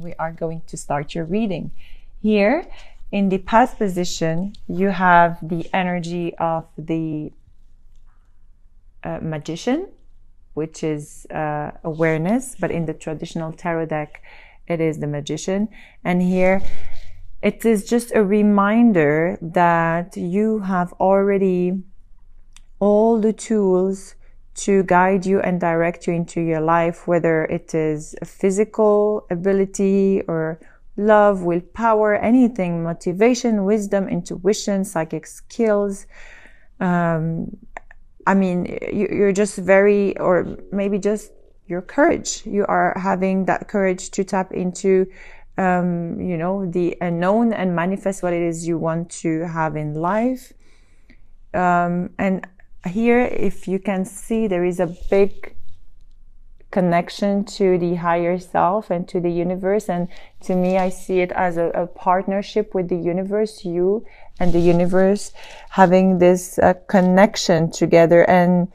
we are going to start your reading. Here in the past position, you have the energy of the magician, which is awareness, but in the traditional tarot deck, it is the magician. And here it is just a reminder that you have already all the tools to guide you and direct you into your life, whether it is a physical ability or love, willpower, anything, motivation, wisdom, intuition, psychic skills. I mean, you're just very, or maybe just your courage. You are having that courage to tap into, you know, the unknown and manifest what it is you want to have in life. And here, if you can see, there is a big connection to the higher self and to the universe. And to me, I see it as a partnership with the universe, you and the universe having this connection together. And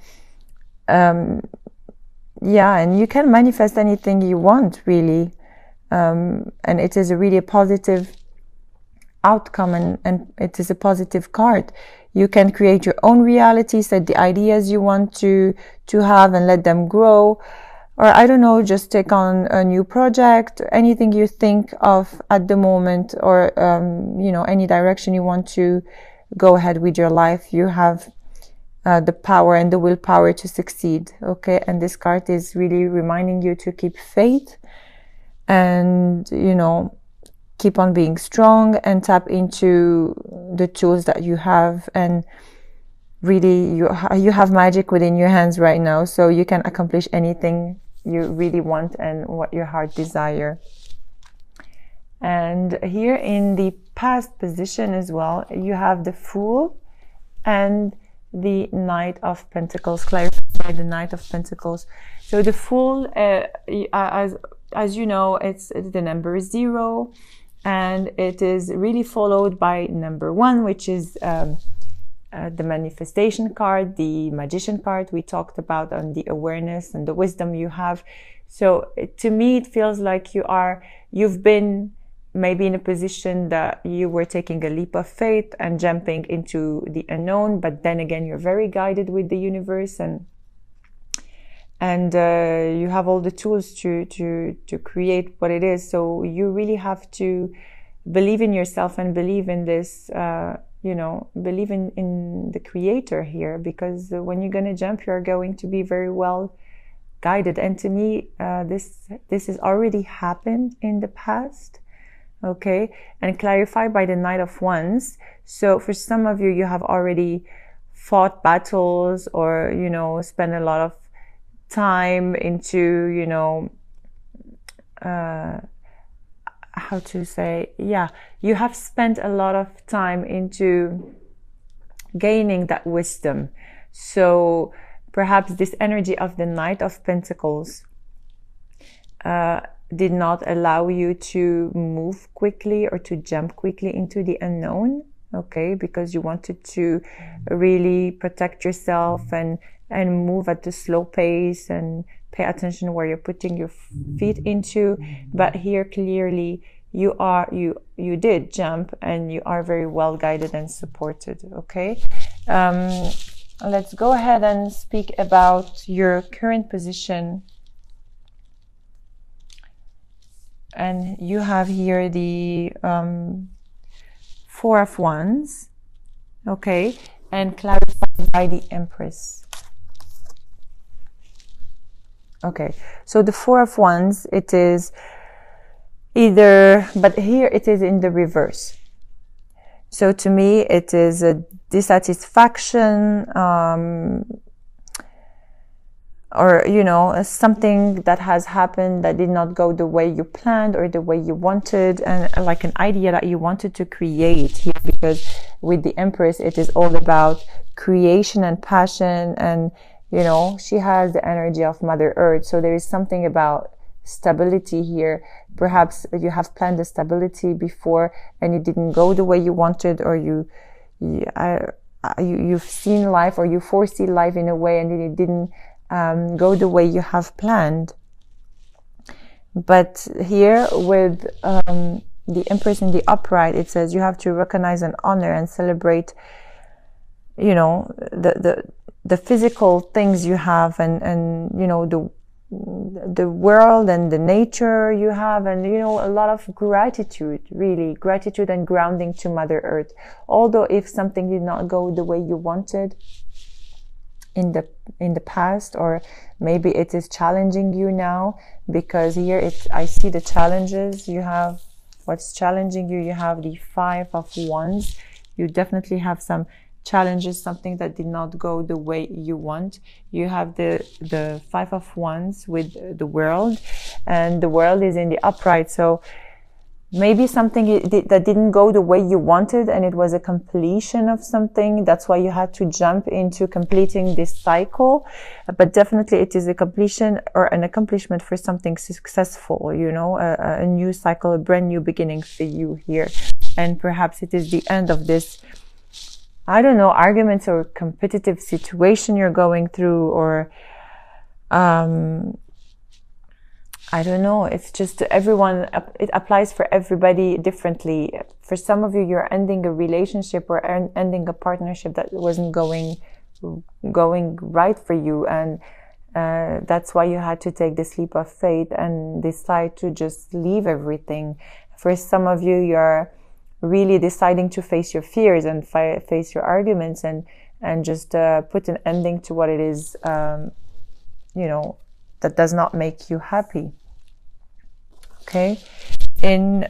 yeah, and you can manifest anything you want, really. And it is a really positive outcome, and it is a positive card. You can create your own reality, set the ideas you want to have and let them grow. Or I don't know, just take on a new project, anything you think of at the moment, or, you know, any direction you want to go ahead with your life. You have the power and the willpower to succeed. Okay. And this card is really reminding you to keep faith and, you know, keep on being strong and tap into the tools that you have. And really, you have magic within your hands right now, so you can accomplish anything you really want and what your heart desire. And here in the past position as well, you have the Fool and the Knight of Pentacles. Clarify the Knight of Pentacles. So the Fool, as you know, it's the number 0, and it is really followed by number 1, which is the manifestation card, the magician card we talked about, on the awareness and the wisdom you have. So to me, it feels like you've been maybe in a position that you were taking a leap of faith and jumping into the unknown, but then again, you're very guided with the universe, and you have all the tools to create what it is. So you really have to believe in yourself and believe in this, you know, believe in the creator here, because when you're going to jump, you're going to be very well guided. And to me, this has already happened in the past. Okay. And clarify by the Knight of Wands. So for some of you, you have already fought battles, or, you know, spent a lot of time into, you know, how to say, yeah, you have spent a lot of time into gaining that wisdom. So perhaps this energy of the Knight of Pentacles did not allow you to move quickly or to jump quickly into the unknown. Okay, because you wanted to really protect yourself and move at a slow pace and pay attention where you're putting your feet into. But here clearly you did jump, and you are very well guided and supported. Okay. Let's go ahead and speak about your current position. And you have here the 4 of Wands. Okay. And clarified by the Empress. Okay, so the 4 of Wands, it is either, but here it is in the reverse. So to me, it is a dissatisfaction, or, you know, something that has happened that did not go the way you planned or the way you wanted, and like an idea that you wanted to create here, because with the Empress, it is all about creation and passion, and, you know, she has the energy of Mother Earth. So there is something about stability here. Perhaps you have planned the stability before and it didn't go the way you wanted, or you've seen life, or you foresee life in a way and it didn't go the way you have planned. But here with the Empress in the upright, it says you have to recognize and honor and celebrate, you know, the physical things you have, and you know, the world and the nature you have, and you know, a lot of gratitude, really gratitude and grounding to Mother Earth. Although if something did not go the way you wanted in the past, or maybe it is challenging you now, because here I see the challenges you have. What's challenging you? You have the Five of Wands. You definitely have some challenges, something that did not go the way you want. You have the Five of Wands with the World, and the World is in the upright. So maybe something that didn't go the way you wanted, and it was a completion of something. That's why you had to jump into completing this cycle. But definitely it is a completion or an accomplishment for something successful, you know, a new cycle, a brand new beginning for you here. And perhaps it is the end of this, I don't know, arguments or competitive situation you're going through, or I don't know. It's just everyone, it applies for everybody differently. For some of you, you're ending a relationship or ending a partnership that wasn't going right for you. And that's why you had to take this leap of faith and decide to just leave everything. For some of you, you're really deciding to face your fears and face your arguments and just put an ending to what it is, you know, that does not make you happy. Okay, in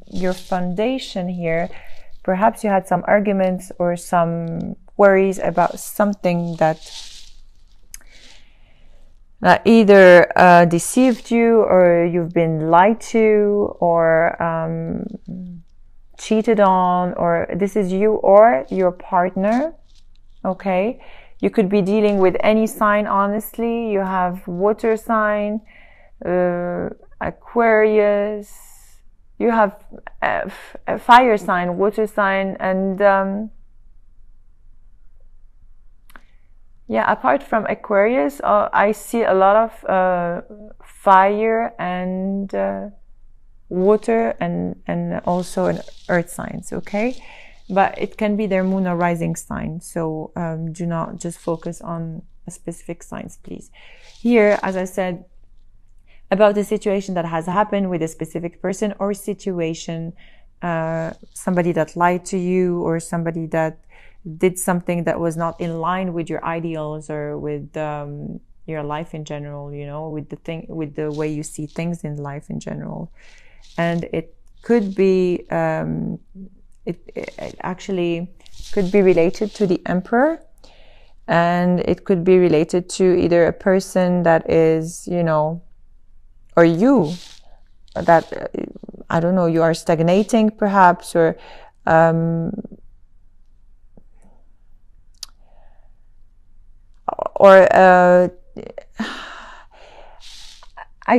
your foundation here, perhaps you had some arguments or some worries about something that either deceived you, or you've been lied to, or cheated on, or this is you or your partner. Okay, you could be dealing with any sign, honestly. You have water sign, Aquarius, you have a fire sign, water sign, and yeah, apart from Aquarius, I see a lot of fire and water and also an earth signs. Okay, but it can be their moon or rising sign, so do not just focus on a specific signs, please. Here, as I said, about the situation that has happened with a specific person or situation, somebody that lied to you, or somebody that did something that was not in line with your ideals or with your life in general, you know, with the way you see things in life in general. And it could be, it actually could be related to the Emperor, and it could be related to either a person that is, you know, or you, that, I don't know, you are stagnating perhaps, or I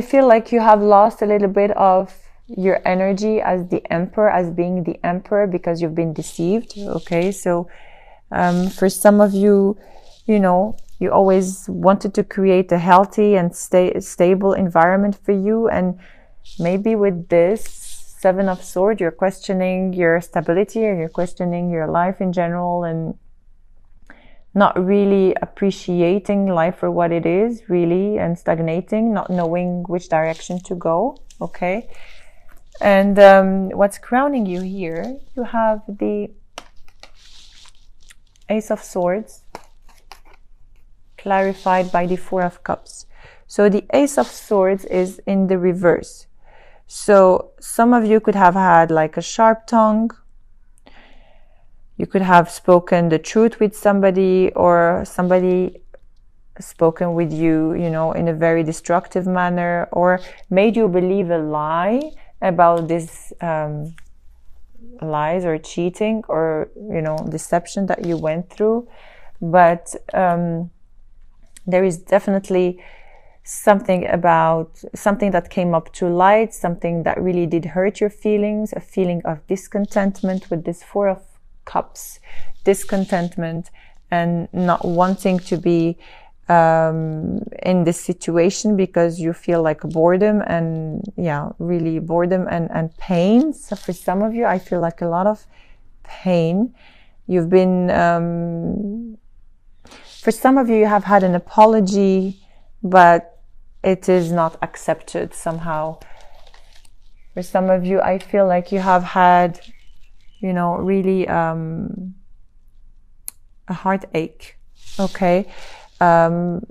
feel like you have lost a little bit of your energy as the Emperor, as being the Emperor, because you've been deceived. Okay, so for some of you, you know, you always wanted to create a healthy and stable environment for you, and maybe with this Seven of Swords, you're questioning your stability, or you're questioning your life in general, and not really appreciating life for what it is, really, and stagnating, not knowing which direction to go. Okay, and what's crowning you here? You have the Ace of Swords, clarified by the Four of Cups. So the Ace of Swords is in the reverse. So some of you could have had like a sharp tongue. You could have spoken the truth with somebody, or somebody spoken with you, you know, in a very destructive manner, or made you believe a lie about this lies or cheating or, you know, deception that you went through. But there is definitely something that came up to light, something that really did hurt your feelings, a feeling of discontentment with this Four of Cups, discontentment and not wanting to be in this situation because you feel like boredom and really boredom and pain. So for some of you, I feel like a lot of pain. You've been, for some of you have had an apology, but it is not accepted somehow. For some of you, I feel like you have had, really a heartache. Okay. A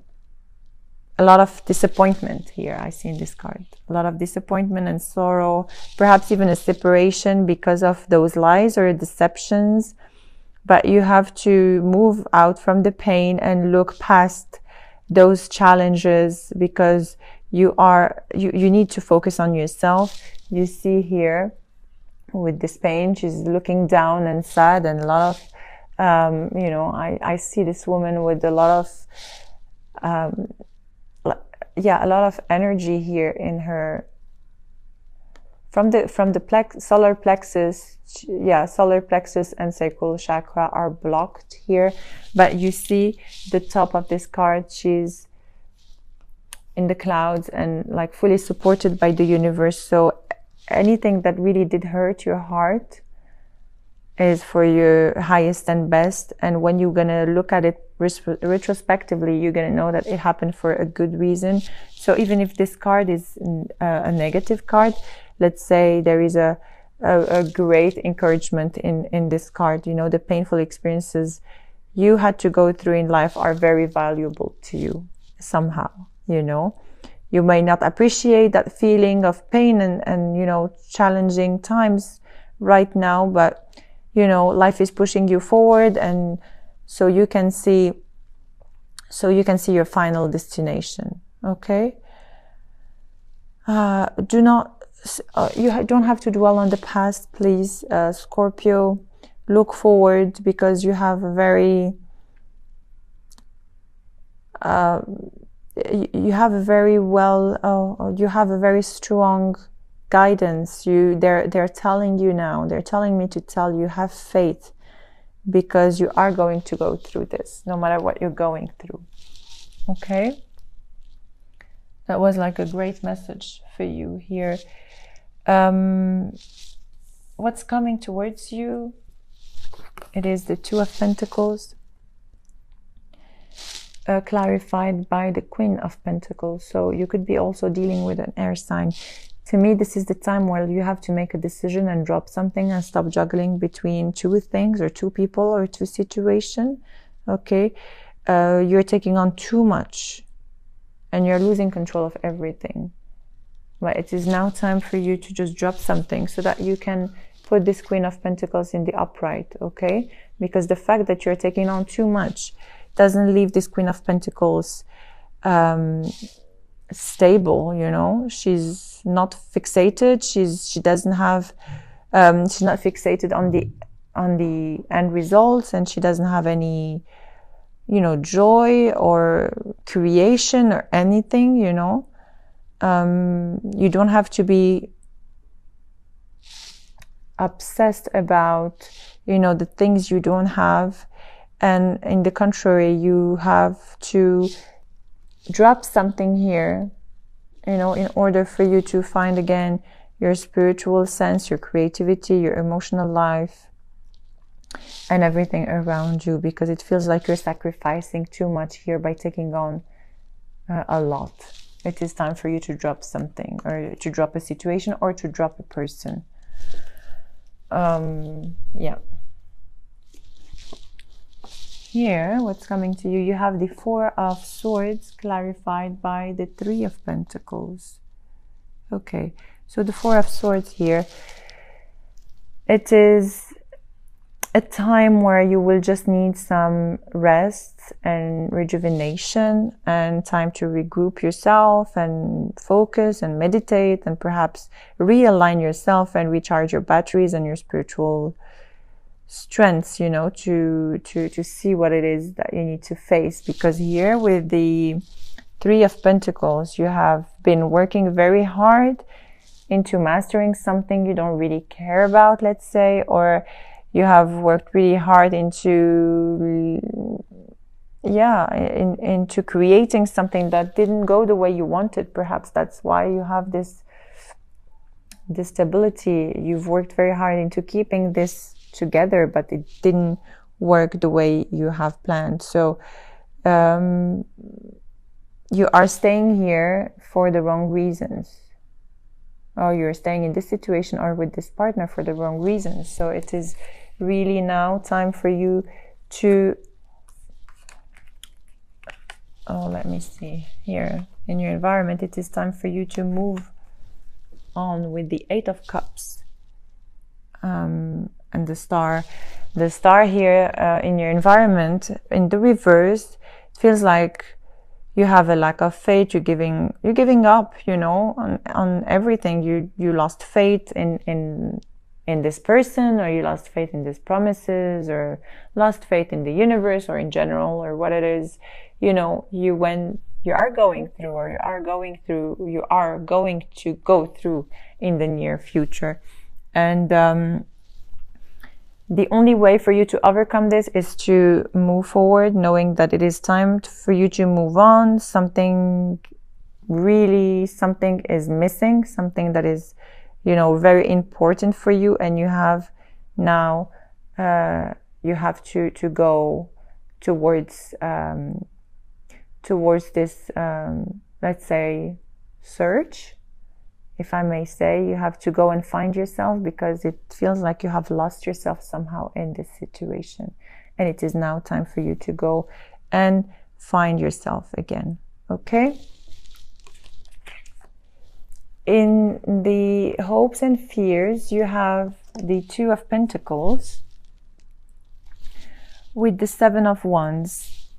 lot of disappointment here I see in this card. A lot of disappointment and sorrow, perhaps even a separation because of those lies or deceptions. But you have to move out from the pain and look past those challenges because you need to focus on yourself. You see here with this pain, she's looking down and sad, and a lot of I see this woman with a lot of a lot of energy here in her from the solar plexus. Solar plexus and sacral chakra are blocked here, but you see the top of this card, she's in the clouds and like fully supported by the universe. So anything that really did hurt your heart is for your highest and best. And when you're gonna look at it retrospectively, you're gonna know that it happened for a good reason. So even if this card is a negative card, let's say there is a great encouragement in this card. The painful experiences you had to go through in life are very valuable to you somehow. You may not appreciate that feeling of pain and challenging times right now, but life is pushing you forward, and so you can see your final destination. Okay. You don't have to dwell on the past, please, Scorpio. Look forward, because you have a very you have a very strong guidance. They're telling you now, they're telling me to tell you, have faith, because you are going to go through this no matter what you're going through. Okay, that was like a great message for you here. What's coming towards you? It is the Two of Pentacles, clarified by the Queen of Pentacles. So you could be also dealing with an air sign. To me, this is the time where you have to make a decision and drop something and stop juggling between two things or two people or two situations. Okay, you're taking on too much and you're losing control of everything. But it is now time for you to just drop something so that you can put this Queen of Pentacles in the upright. Okay, because the fact that you're taking on too much doesn't leave this Queen of Pentacles stable. She's not fixated. She doesn't have she's not fixated on the end results, and she doesn't have any joy or creation or anything. You don't have to be obsessed about the things you don't have, and in the contrary, you have to drop something here, in order for you to find again your spiritual sense, your creativity, your emotional life, and everything around you, because it feels like you're sacrificing too much here by taking on a lot. It is time for you to drop something, or to drop a situation, or to drop a person. Here, what's coming to you? You have the Four of Swords, clarified by the Three of Pentacles. Okay, so the Four of Swords here, it is a time where you will just need some rest and rejuvenation, and time to regroup yourself and focus and meditate, and perhaps realign yourself and recharge your batteries and your spiritual strengths, to see what it is that you need to face. Because here with the Three of Pentacles, you have been working very hard into mastering something you don't really care about, let's say, or you have worked really hard into yeah, into creating something that didn't go the way you wanted. Perhaps that's why you have this stability. You've worked very hard into keeping this together, but it didn't work the way you have planned. So you are staying here for the wrong reasons, or you're staying in this situation or with this partner for the wrong reasons. So it is really now time for you to, let me see here, in your environment, it is time for you to move on with the Eight of Cups and the Star. The Star here in your environment, in the reverse, it feels like you have a lack of faith. You're giving up, on everything. You lost faith in this person, or you lost faith in these promises, or lost faith in the universe, or in general, or what it is. You are going through, or you are going to go through in the near future. And the only way for you to overcome this is to move forward, knowing that it is time for you to move on. Something is missing, something that is, very important for you. And you have now, you have to go towards this, let's say, search, if I may say. You have to go and find yourself, because it feels like you have lost yourself somehow in this situation. And it is now time for you to go and find yourself again. Okay? In the hopes and fears, you have the Two of Pentacles with the Seven of Wands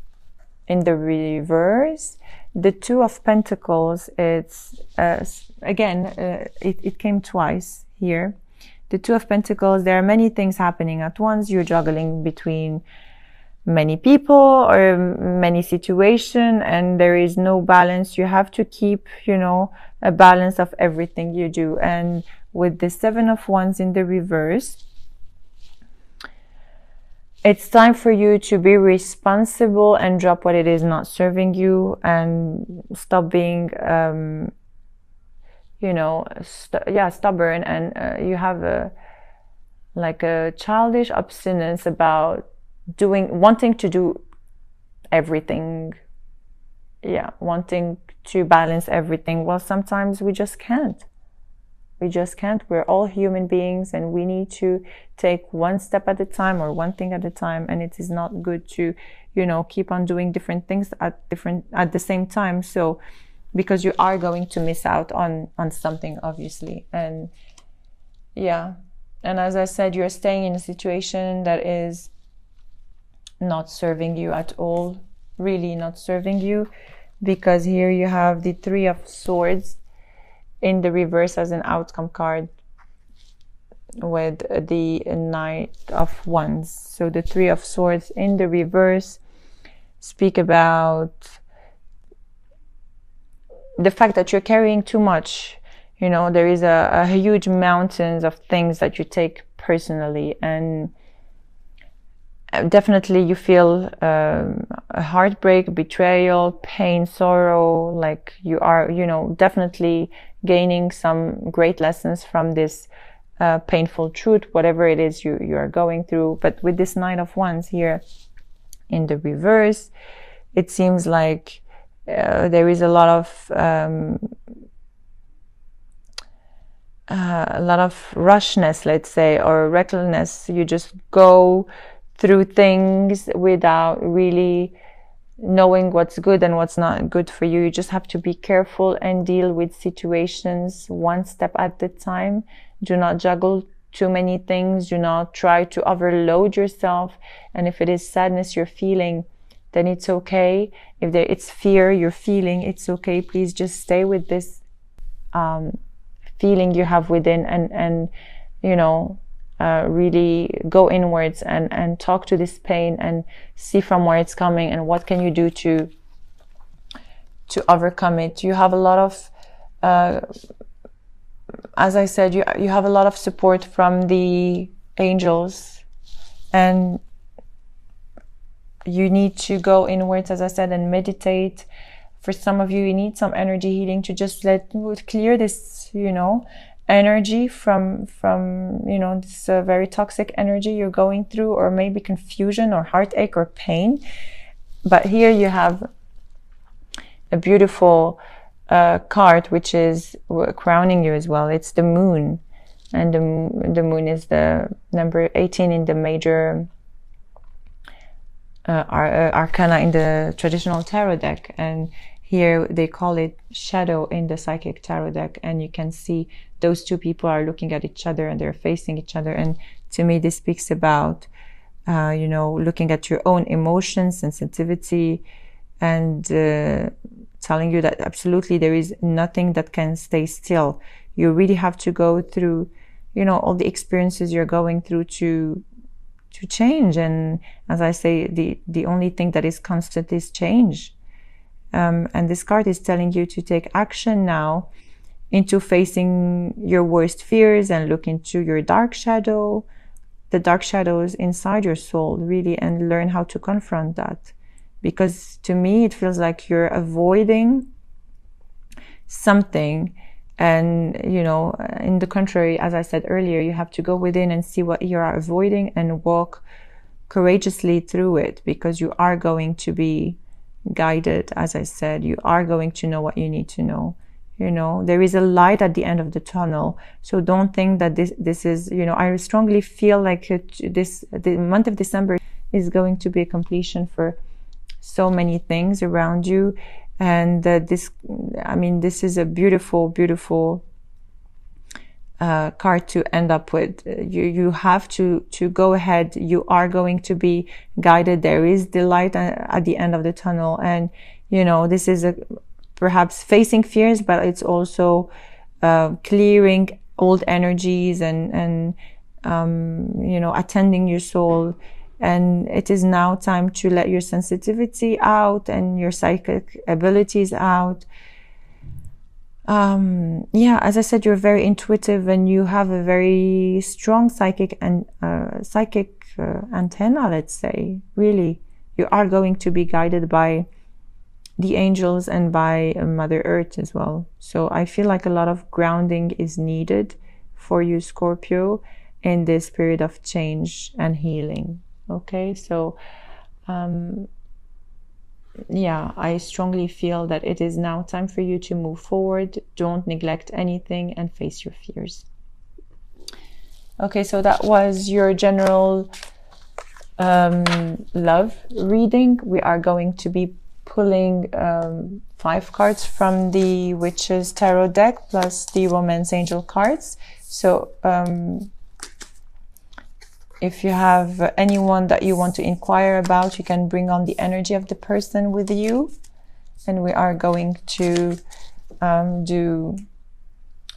in the reverse. The Two of Pentacles, it's it came twice here. The Two of Pentacles, there are many things happening at once. You're juggling between many people or many situations, and there is no balance. You have to keep, a balance of everything you do. And with the Seven of Wands in the reverse, it's time for you to be responsible and drop what it is not serving you, and stop being, stubborn. And you have a childish obstinance about wanting to do everything. Yeah, wanting to balance everything. Well, sometimes we just can't. We're all human beings, and we need to take one step at a time, or one thing at a time. And it is not good to, keep on doing different things at the same time. So, because you are going to miss out on something, obviously. And yeah. And as I said, you're staying in a situation that is not serving you at all, really not serving you, because here you have the Three of Swords in the reverse as an outcome card, with the Knight of Wands. So the Three of Swords in the reverse speak about the fact that you're carrying too much. There is a huge mountains of things that you take personally, and definitely you feel a heartbreak, betrayal, pain, sorrow, like you are, definitely gaining some great lessons from this painful truth, whatever it is you are going through. But with this Knight of Wands here in the reverse, it seems like there is a lot of rushness, let's say, or recklessness. You just go through things without really knowing what's good and what's not good for you. You just have to be careful and deal with situations one step at a time. Do not juggle too many things. Do not try to overload yourself. And if it is sadness you're feeling, then it's okay. If it's fear you're feeling, it's okay. Please just stay with this feeling you have within, and really go inwards and talk to this pain and see from where it's coming, and what can you do to overcome it. You have a lot of, as I said, you have a lot of support from the angels, and you need to go inwards, as I said, and meditate. For some of you, you need some energy healing to just clear this, you know, energy from you know, this very toxic energy you're going through, or maybe confusion or heartache or pain. But here you have a beautiful card which is crowning you as well. It's the moon, and the moon is the number 18 in the major arcana in the traditional tarot deck, and here they call it shadow in the psychic tarot deck. And you can see those two people are looking at each other and they're facing each other. And to me, this speaks about you know, looking at your own emotions, sensitivity, and telling you that absolutely there is nothing that can stay still. You really have to go through, you know, all the experiences you're going through to change. And as I say, the only thing that is constant is change. And this card is telling you to take action now into facing your worst fears and look into your dark shadow, the dark shadows inside your soul, really, and learn how to confront that. Because to me, it feels like you're avoiding something. And, you know, in the contrary, as I said earlier, you have to go within and see what you are avoiding and walk courageously through it, because you are going to be guided. As I said, you are going to know what you need to know. You know, there is a light at the end of the tunnel. So don't think that this is, you know, I strongly feel like the month of December is going to be a completion for so many things around you. And this is a beautiful, beautiful card to end up with. You have to go ahead. You are going to be guided. There is the light at the end of the tunnel. And, you know, this is perhaps facing fears, but it's also clearing old energies and you know, attending your soul. And it is now time to let your sensitivity out and your psychic abilities out. Yeah, as I said, you're very intuitive and you have a very strong psychic and antenna, let's say. Really, you are going to be guided by the angels and by Mother Earth as well. So I feel like a lot of grounding is needed for you, Scorpio, in this period of change and healing. Okay, so yeah, I strongly feel that it is now time for you to move forward. Don't neglect anything and face your fears. Okay, so that was your general love reading. We are going to be pulling 5 cards from the Witches Tarot deck plus the Romance Angel cards. So if you have anyone that you want to inquire about, you can bring on the energy of the person with you. And we are going to do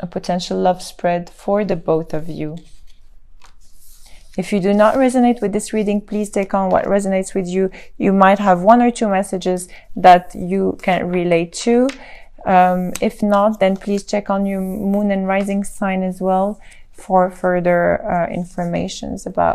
a potential love spread for the both of you. If you do not resonate with this reading, please take on what resonates with you. You might have 1 or 2 messages that you can relate to. If not, then please check on your moon and rising sign as well for further information about